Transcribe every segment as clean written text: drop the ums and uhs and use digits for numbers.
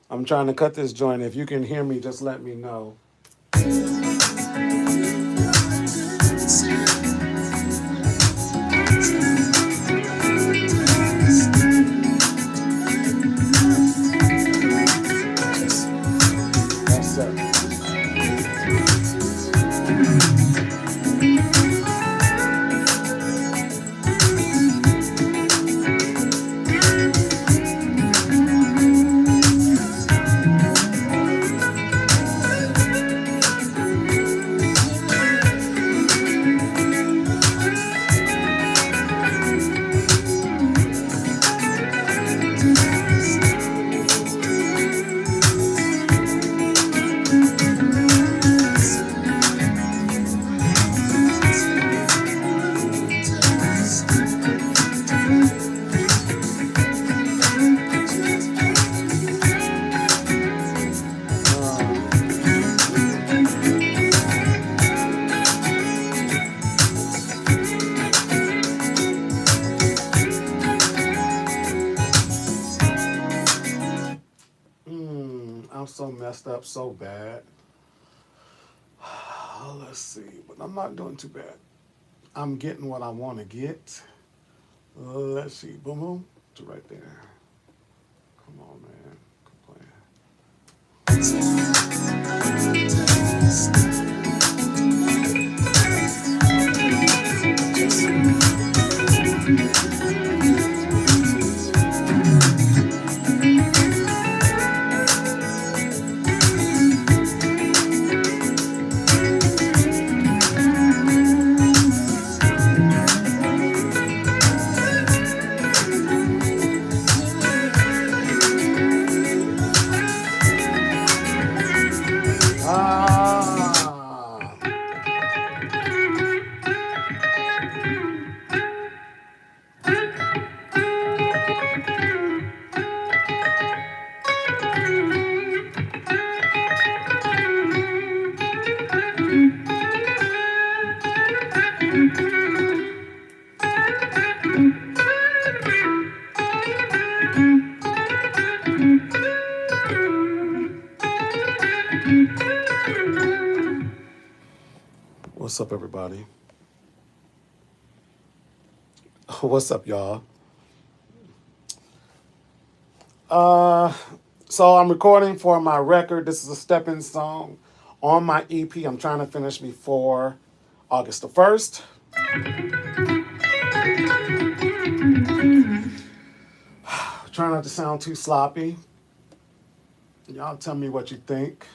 I'm trying to cut this joint. If you can hear me, just let me know. That's it. I'm so messed up so bad. Let's see, but I'm not doing too bad. I'm getting what I want to get. Let's see, boom, boom, to right there. Come on, man, good What's up, everybody? What's up, y'all? So I'm recording for my record. This is a stepping song on my EP. I'm trying to finish before August the 1st. Try not to sound too sloppy. Y'all tell me what you think.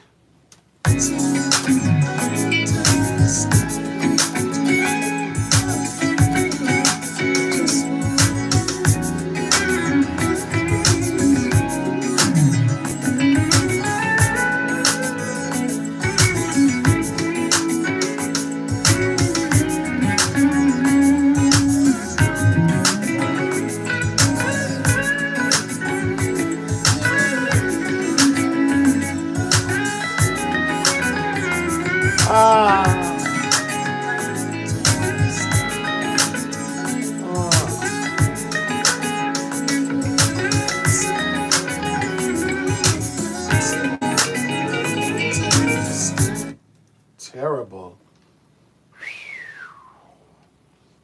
Terrible.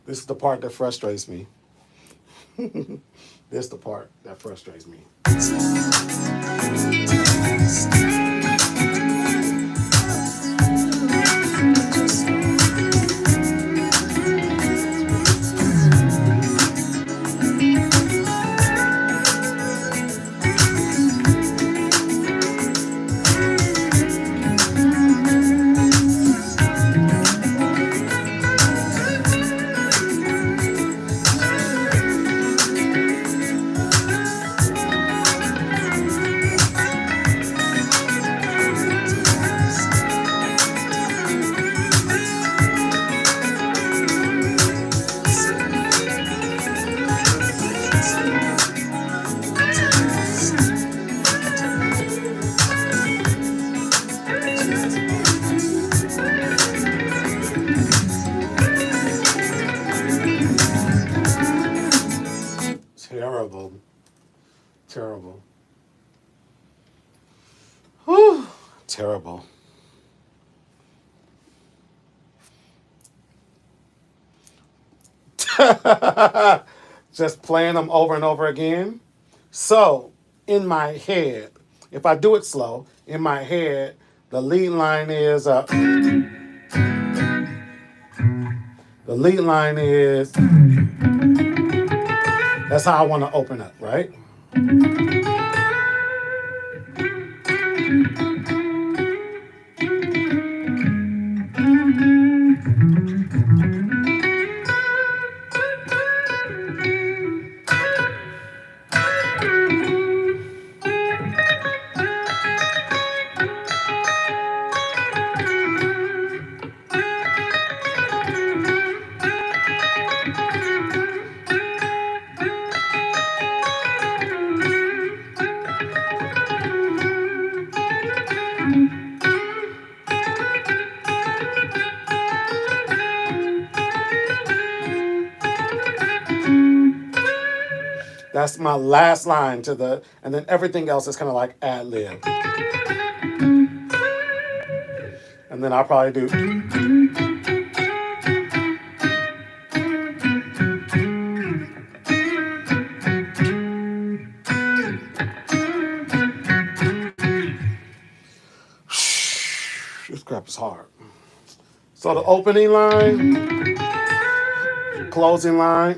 This is the part that frustrates me. This is the part that frustrates me. Terrible. Whew, terrible. Just playing them over and over again. So, in my head, if I do it slow, in my head, the lead line is that's how I want to open up, right? That's my last line to the, and then everything else is kind of like ad lib. And then I'll probably do. This crap is hard. So the opening line, closing line.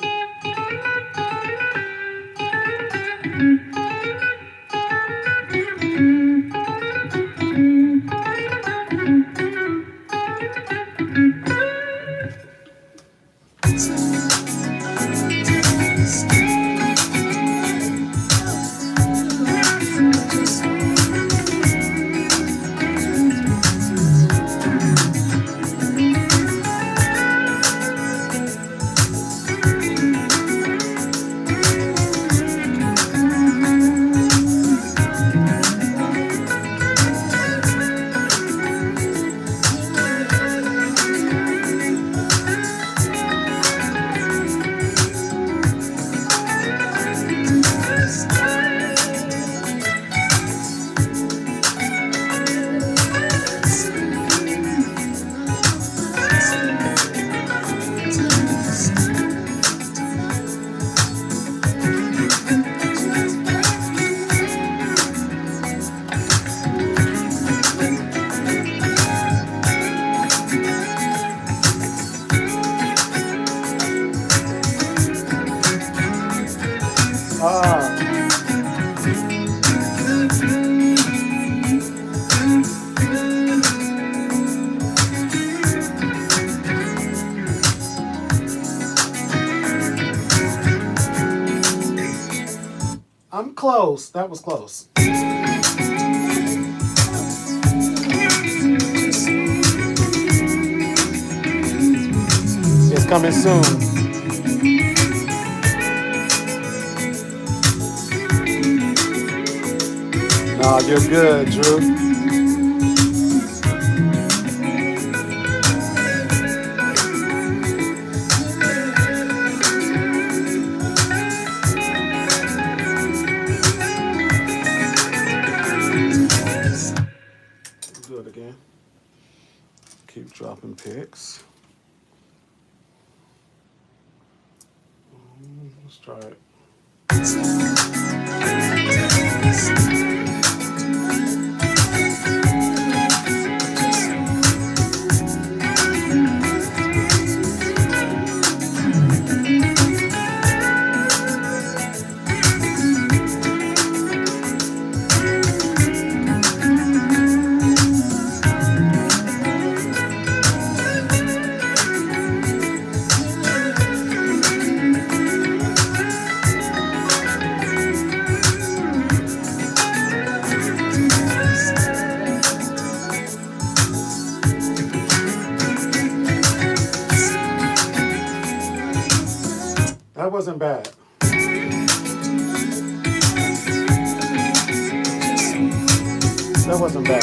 I'm close. That was close. It's coming soon. No, you're good, Drew. Do it again. Keep dropping picks. Let's try it. That wasn't bad. That wasn't bad.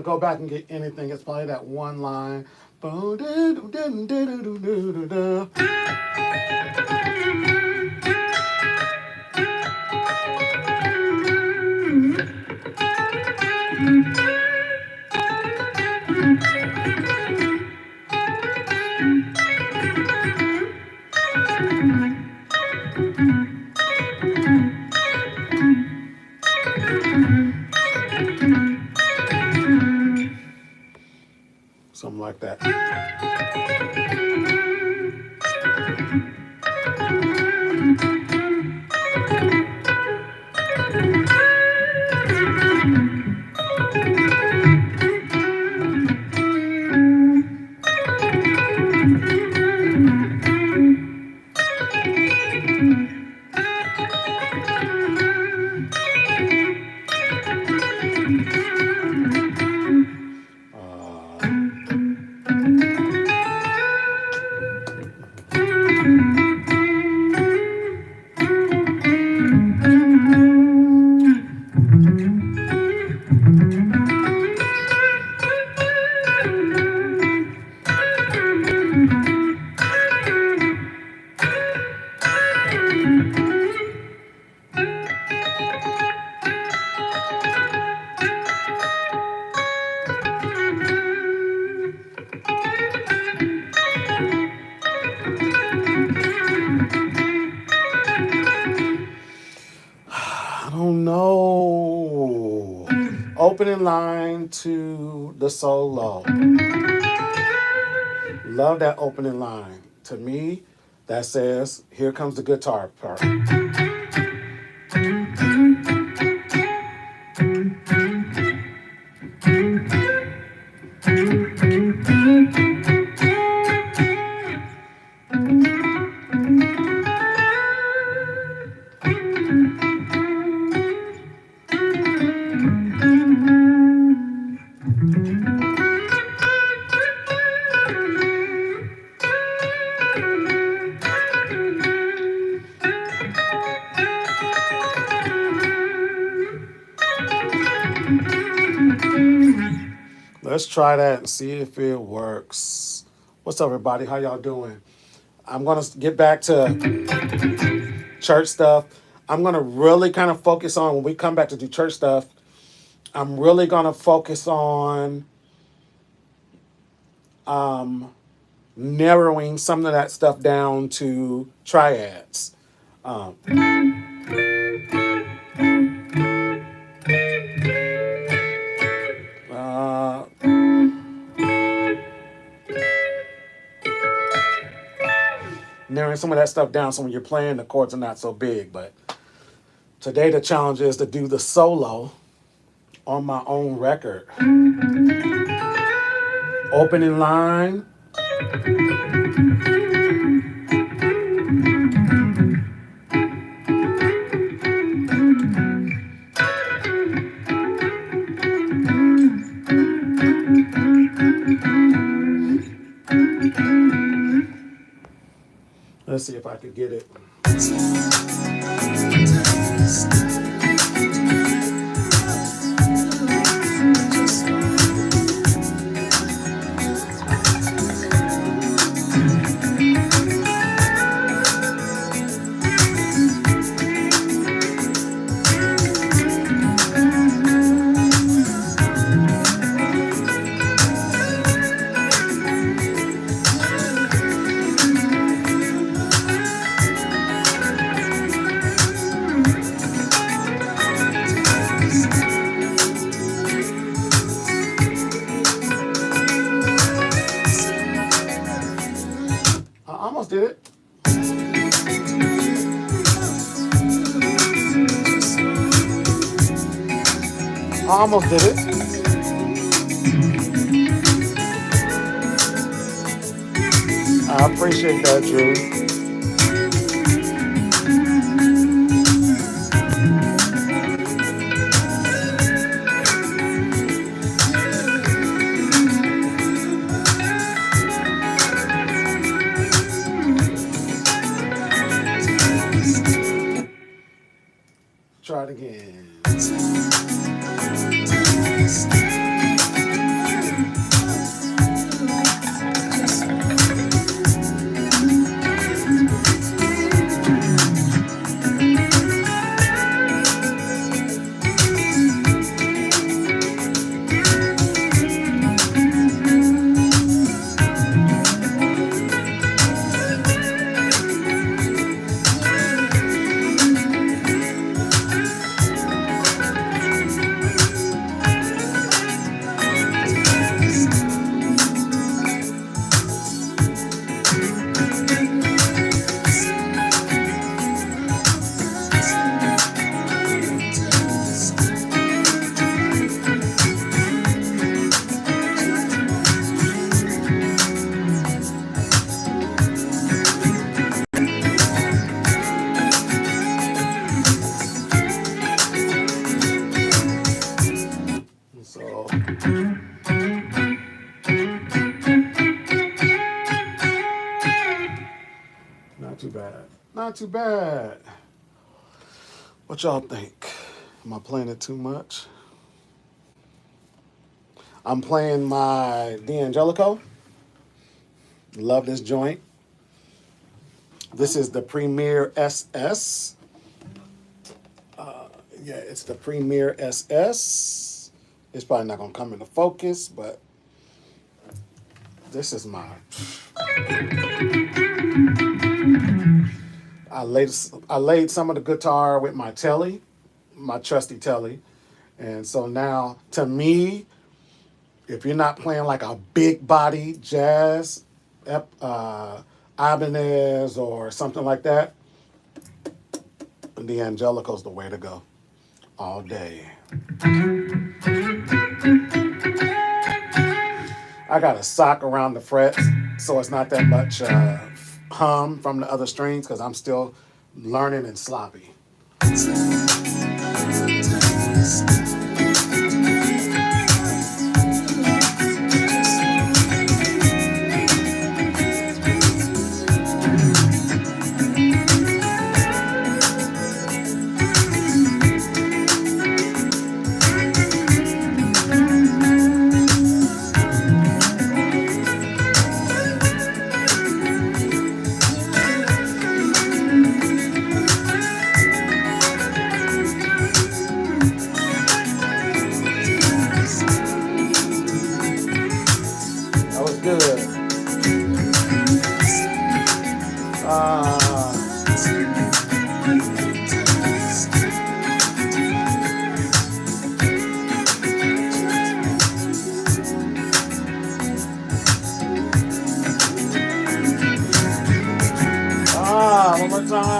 go back and get anything, it's probably that one line. Something like that. Opening line to the solo. Love that opening line. To me, that says, here comes the guitar part. Let's try that and see if it works. What's up, everybody? How y'all doing? I'm going to get back to church stuff. I'm going to really kind of focus on, when we come back to do church stuff, I'm really going to focus on narrowing some of that stuff down to triads. Narrowing some of that stuff down so when you're playing, the chords are not so big. But today the challenge is to do the solo on my own record. Opening line. Let's see if I could get it. Did it? I almost did it. I appreciate that, Drew. Try it again. not too bad. What y'all think? Am I playing it too much? I'm playing my D'Angelico. Love this joint. This is the Premier SS. Yeah, it's the Premier SS. It's probably not gonna come into focus, but this is my. I laid some of the guitar with my telly, my trusty telly, and so now to me, if you're not playing like a big body jazz, Ibanez or something like that, the Angelico's the way to go all day. I got a sock around the frets so it's not that much hum from the other strings because I'm still learning and sloppy. That was good. One more time.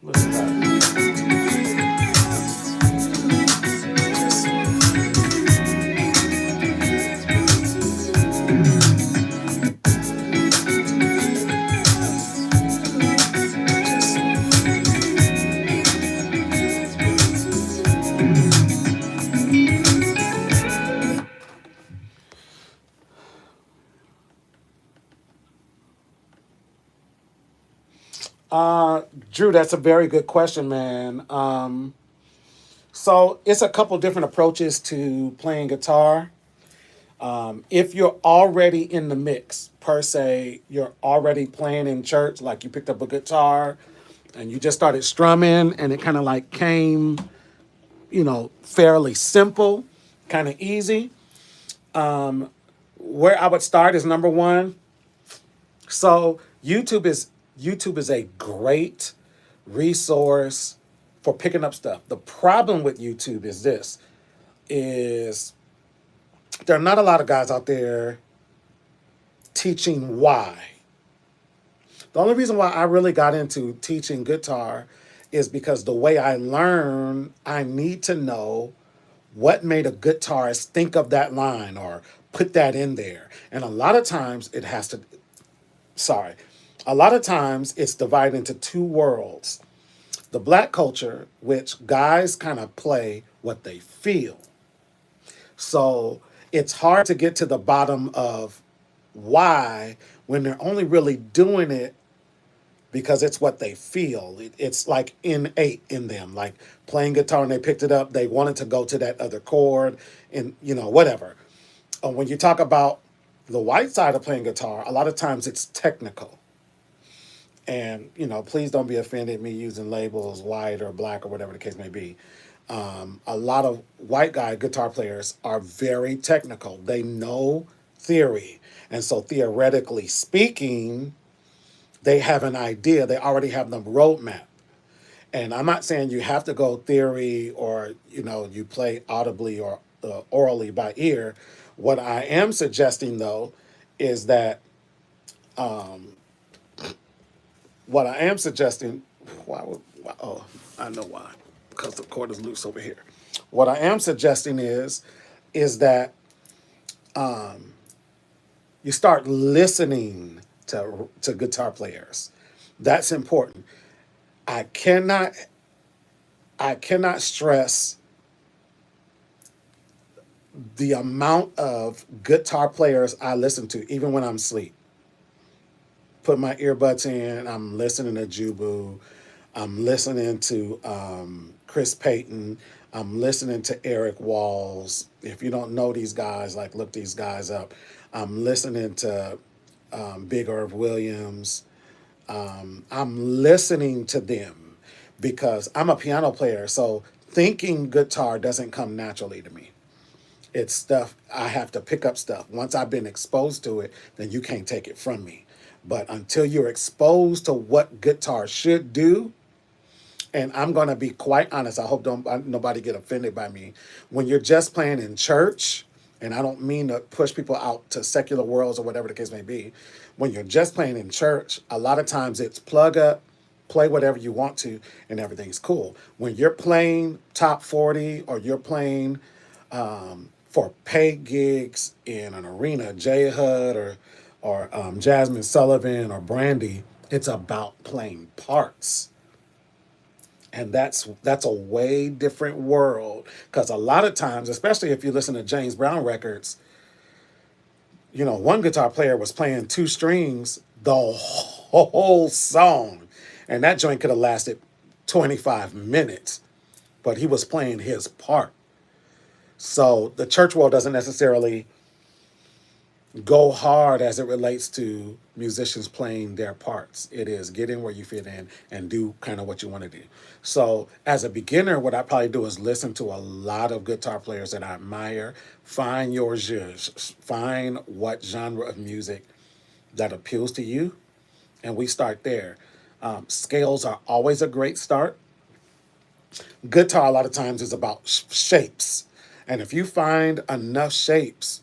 Listen to that. Drew, that's a very good question, man. So it's a couple different approaches to playing guitar. If you're already in the mix, per se, you're already playing in church, like you picked up a guitar and you just started strumming and it kind of like came, fairly simple, kind of easy. Where I would start is number one. So YouTube is a great resource for picking up stuff. The problem with YouTube is there are not a lot of guys out there teaching why. The only reason why I really got into teaching guitar is because the way I learn, I need to know what made a guitarist think of that line or put that in there. And a lot of times it's divided into two worlds. The black culture, which guys kind of play what they feel. So it's hard to get to the bottom of why when they're only really doing it because it's what they feel. It's like innate in them, like playing guitar and they picked it up, they wanted to go to that other chord and, whatever. When you talk about the white side of playing guitar, a lot of times it's technical. And, please don't be offended me using labels, white or black or whatever the case may be. A lot of white guy guitar players are very technical. They know theory. And so theoretically speaking, they have an idea. They already have the roadmap. And I'm not saying you have to go theory or, you play audibly or orally by ear. What I am suggesting, though, is that I know why. Because the cord is loose over here. What I am suggesting is that you start listening to guitar players. That's important. I cannot I cannot stress the amount of guitar players I listen to, even when I'm asleep. Put my earbuds in, I'm listening to Jubu, I'm listening to Chris Payton, I'm listening to Eric Walls. If you don't know these guys, like look these guys up. I'm listening to Big Irv Williams. I'm listening to them because I'm a piano player, so thinking guitar doesn't come naturally to me. It's stuff I have to pick up stuff. Once I've been exposed to it, then you can't take it from me. But until you're exposed to what guitar should do, and I'm gonna be quite honest, I hope nobody get offended by me. When you're just playing in church, and I don't mean to push people out to secular worlds or whatever the case may be, when you're just playing in church, a lot of times it's plug up, play whatever you want to, and everything's cool. When you're playing top 40 or you're playing for paid gigs in an arena, J Hud or Jasmine Sullivan or Brandy, it's about playing parts. And that's a way different world. Because a lot of times, especially if you listen to James Brown records, you know, one guitar player was playing two strings the whole song. And that joint could have lasted 25 minutes. But he was playing his part. So the church world doesn't necessarily go hard as it relates to musicians playing their parts. It is get in where you fit in and do kind of what you want to do. So as a beginner, what I probably do is listen to a lot of guitar players that I admire, find your zhuzh, find what genre of music that appeals to you, and we start there. Scales are always a great start. Guitar a lot of times is about shapes. And if you find enough shapes,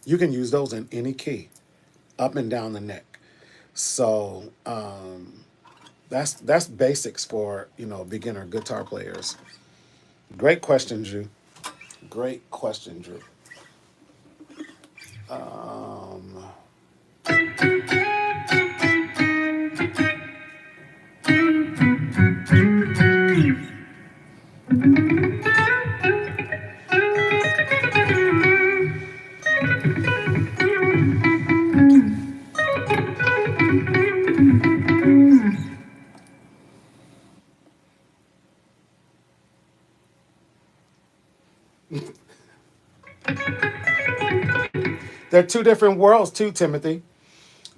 you can use those in any key, up and down the neck. So that's basics for beginner guitar players. Great question, Drew. Great question, Drew. They're two different worlds too, Timothy.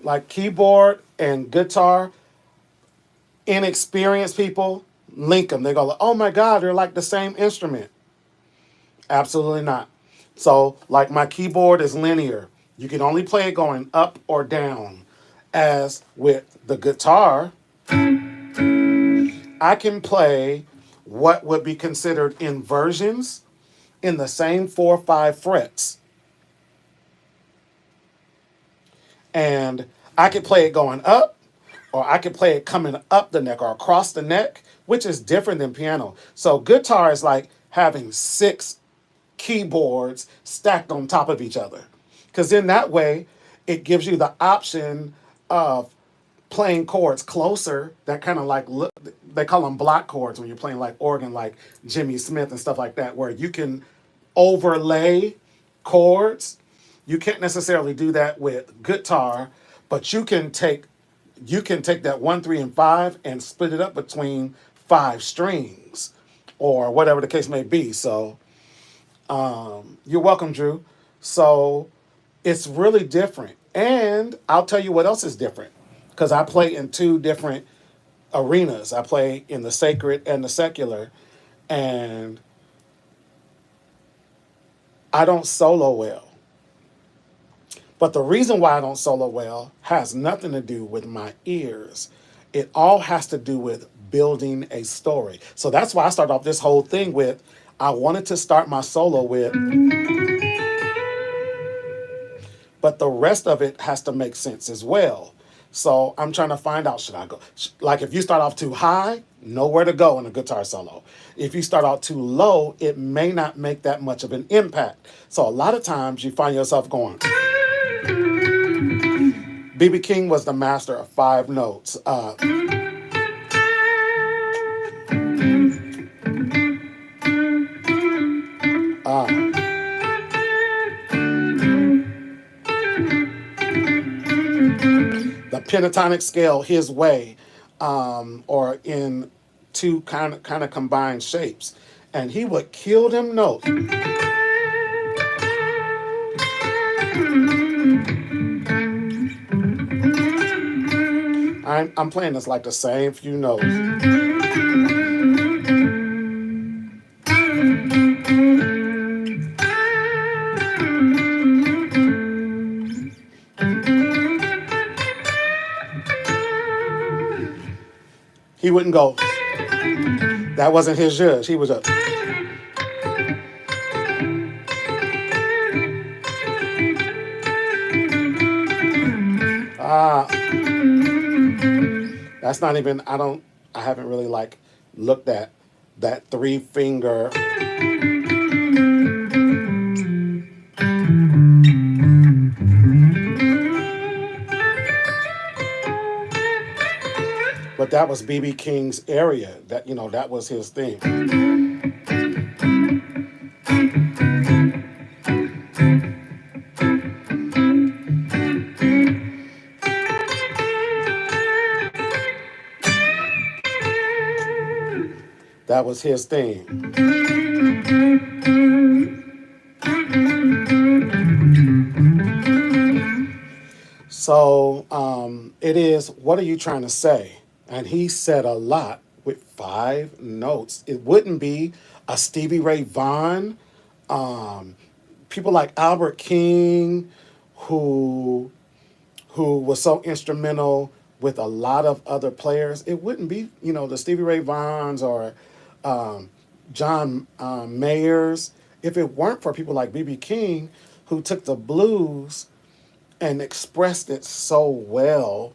Like keyboard and guitar, inexperienced people link them. They go, like, "Oh my God, they're like the same instrument." Absolutely not. So, like my keyboard is linear. You can only play it going up or down. As with the guitar, I can play what would be considered inversions in the same 4 or 5 frets. And I could play it going up, or I could play it coming up the neck or across the neck, which is different than piano. So guitar is like having 6 keyboards stacked on top of each other. Because in that way, it gives you the option of playing chords closer that kind of like look, they call them block chords when you're playing like organ, like Jimmy Smith and stuff like that, where you can overlay chords. You can't necessarily do that with guitar, but you can take that 1, 3, and 5 and split it up between 5 strings or whatever the case may be. So you're welcome, Drew. So it's really different. And I'll tell you what else is different. Because I play in 2 different arenas. I play in the sacred and the secular. And I don't solo well. But the reason why I don't solo well has nothing to do with my ears. It all has to do with building a story. So that's why I started off this whole thing with, I wanted to start my solo with, but the rest of it has to make sense as well. So I'm trying to find out, should I go? Like if you start off too high, nowhere to go in a guitar solo. If you start out too low, it may not make that much of an impact. So a lot of times you find yourself going. B.B. King was the master of 5 notes. the pentatonic scale his way, or in two kind of combined shapes, and he would kill them notes. I'm playing this like the same few notes. He wouldn't go. That wasn't his judge. He was a. Ah, that's not even. I haven't really like looked at that three finger. But that was BB King's area. That was his thing. That was his thing. So it is, what are you trying to say? And he said a lot with 5 notes. It wouldn't be a Stevie Ray Vaughan, people like Albert King, who was so instrumental with a lot of other players. It wouldn't be, the Stevie Ray Vaughns or John Mayers, if it weren't for people like B.B. King, who took the blues and expressed it so well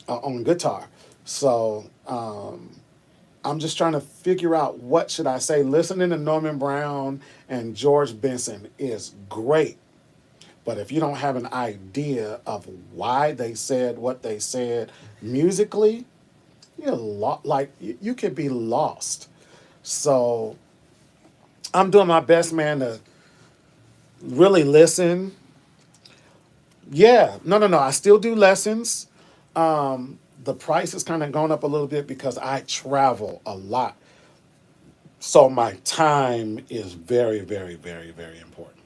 on guitar. So I'm just trying to figure out what should I say. Listening to Norman Brown and George Benson is great. But if you don't have an idea of why they said what they said musically, you could be lost. So I'm doing my best, man, to really listen. Yeah, no. I still do lessons. The price has kind of gone up a little bit because I travel a lot. So my time is very, very, very, very important.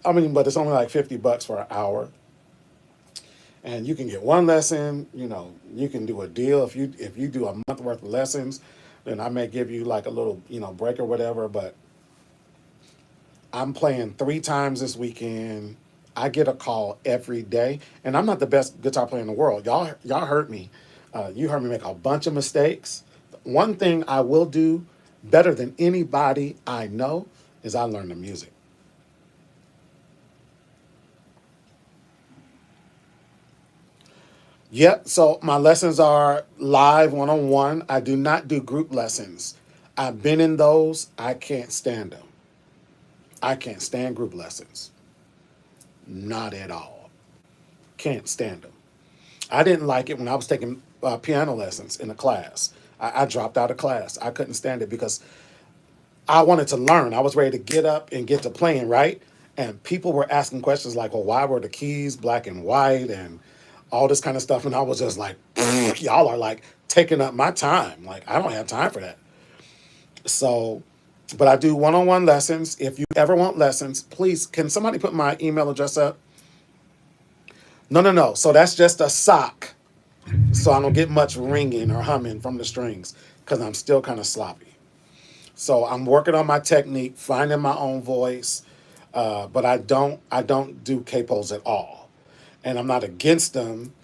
I mean, but it's only like $50 for an hour. And you can get one lesson, you can do a deal. If you do a month worth of lessons, then I may give you like a little, break or whatever, but I'm playing 3 times this weekend. I get a call every day, and I'm not the best guitar player in the world. Y'all heard me. You heard me make a bunch of mistakes. One thing I will do better than anybody I know is I learn the music. Yep, so my lessons are live one-on-one. I do not do group lessons. I've been in those. I can't stand them. I can't stand group lessons. Not at all. Can't stand them. I didn't like it when I was taking piano lessons in a class. I dropped out of class. I couldn't stand it because I wanted to learn. I was ready to get up and get to playing, right? And people were asking questions like, well, why were the keys black and white and all this kind of stuff? And I was just like, y'all are like taking up my time. Like, I don't have time for that. So, but I do one-on-one lessons. If you ever want lessons, please, can somebody put my email address up? No. So that's just a sock. So I don't get much ringing or humming from the strings because I'm still kind of sloppy. So I'm working on my technique, finding my own voice, but I don't do capos at all, and I'm not against them.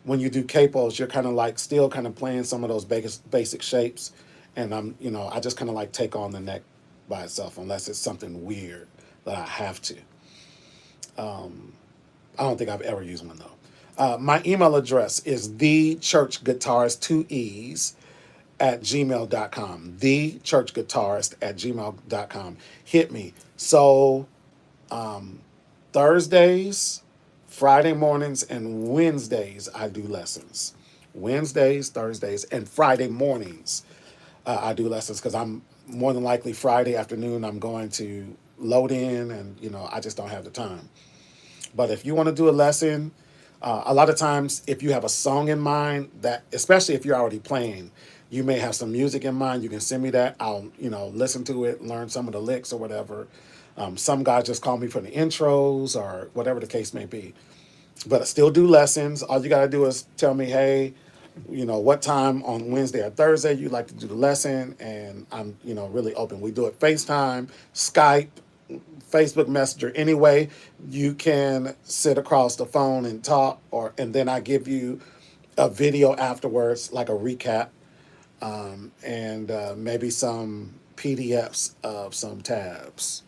When you do capos, you're kind of like still kind of playing some of those basic shapes, and I just kind of like take on the neck by itself unless it's something weird that I have to. I don't think I've ever used one though. My email address is TheeChurchGuitarist, 2 E's, at gmail.com. TheeChurchGuitarist at gmail.com. Hit me. So Thursdays, Friday mornings, and Wednesdays I do lessons. Wednesdays, Thursdays, and Friday mornings I do lessons because I'm more than likely Friday afternoon I'm going to load in and I just don't have the time. But if you want to do a lesson, a lot of times if you have a song in mind, that especially if you're already playing, you may have some music in mind. You can send me that. I'll listen to it, learn some of the licks or whatever. Some guys just call me for the intros or whatever the case may be. But I still do lessons. All you got to do is tell me, hey, what time on Wednesday or Thursday you'd like to do the lesson, and I'm, really open. We do it FaceTime, Skype, Facebook Messenger. Anyway, you can sit across the phone and talk, and then I give you a video afterwards, like a recap, and maybe some PDFs of some tabs.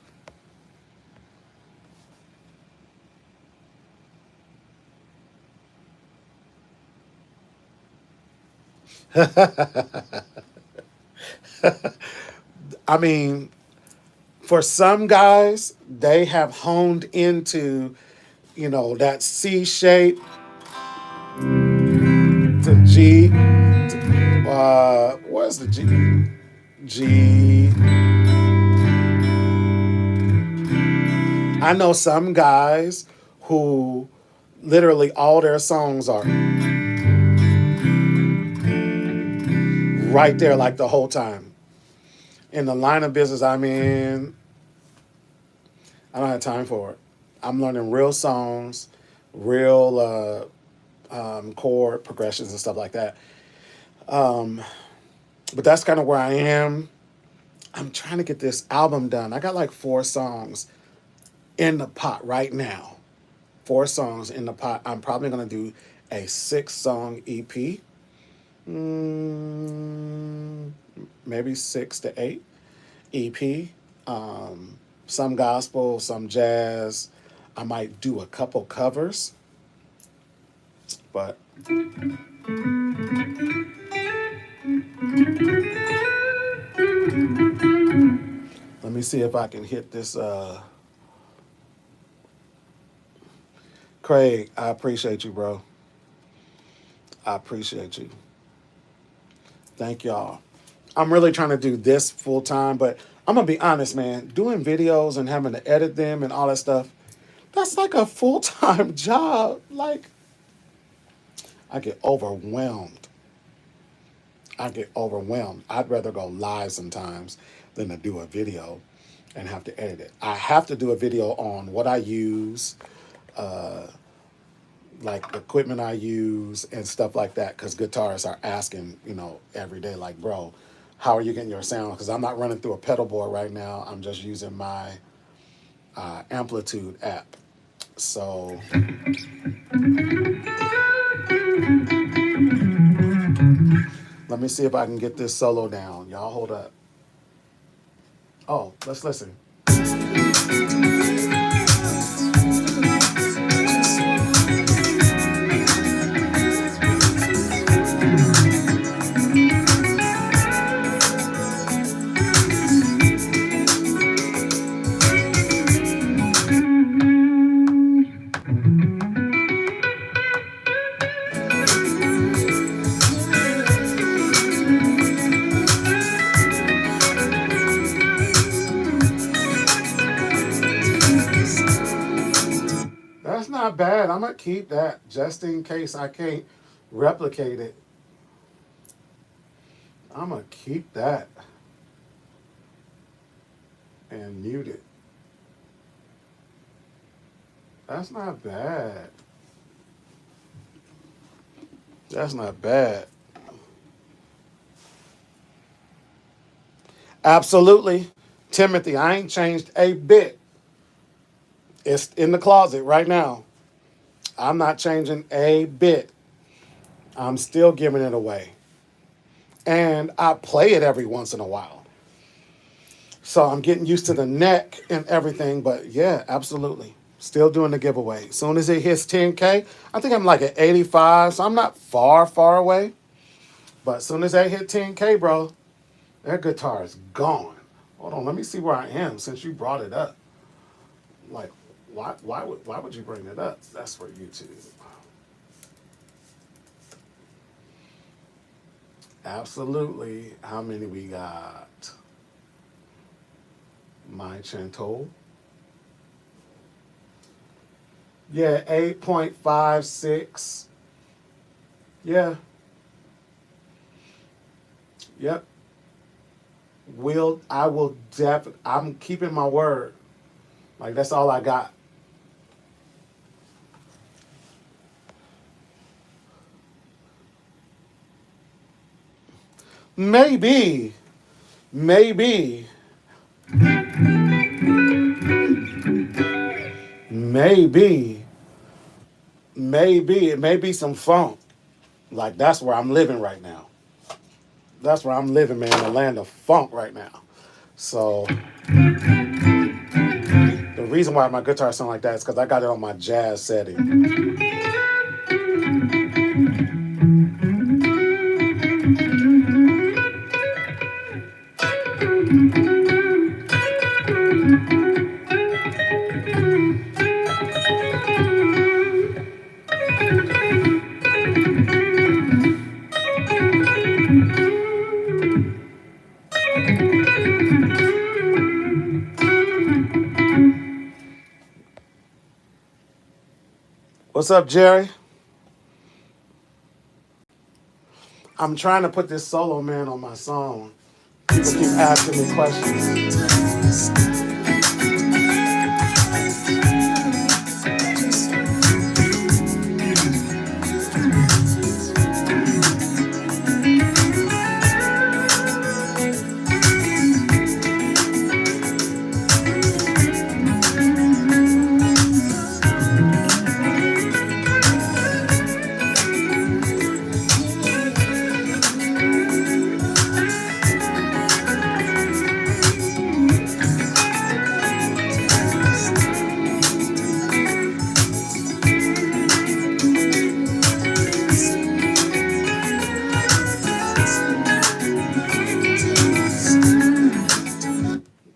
I mean, for some guys, they have honed into, that C shape to G. Where's the G? G. I know some guys who literally all their songs are right there like the whole time. In the line of business I'm in, I don't have time for it. I'm learning real songs, real chord progressions and stuff like that. But that's kind of where I am. I'm trying to get this album done. I got like 4 songs in the pot right now. 4 songs in the pot. I'm probably going to do a 6-song EP. Maybe 6 to 8 EP. Some gospel, some jazz. I might do a couple covers. But let me see if I can hit this. Craig, I appreciate you, bro. I appreciate you. Thank y'all. I'm really trying to do this full time, but I'm going to be honest, man. Doing videos and having to edit them and all that stuff, that's like a full-time job. Like, I get overwhelmed. I'd rather go live sometimes than to do a video and have to edit it. I have to do a video on what I use, like the equipment I use and stuff like that, because guitarists are asking, every day, like, bro, how are you getting your sound? Because I'm not running through a pedal board right now. I'm just using my Amplitude app. So let me see if I can get this solo down. Y'all hold up. Oh, let's listen. That's not bad. I'm going to keep that just in case I can't replicate it. I'm going to keep that and mute it. That's not bad. That's not bad. Absolutely. Timothy, I ain't changed a bit. It's in the closet right now. I'm not changing a bit. I'm still giving it away. And I play it every once in a while. So I'm getting used to the neck and everything. But yeah, absolutely. Still doing the giveaway. As soon as it hits 10K, I think I'm like at 85. So I'm not far away. But as soon as I hit 10K, bro, that guitar is gone. Hold on, let me see where I am since you brought it up. Like, why would you bring it up? That's for YouTube. Absolutely. How many we got? My Chanteau. Yeah, 8.56. Yeah. Yep. I will definitely, I'm keeping my word. Like, that's all I got. Maybe, maybe, maybe, maybe, it may be some funk. Like, that's where I'm living right now. That's where I'm living, man, in the land of funk right now. So, the reason why my guitar sound like that is because I got it on my jazz setting. What's up, Jerry? I'm trying to put this solo man on my song. People keep asking me questions.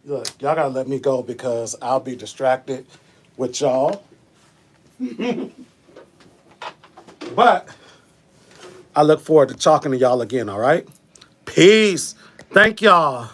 Look, y'all gotta let me go because I'll be distracted with y'all. But I look forward to talking to y'all again, all right? Peace. Thank y'all.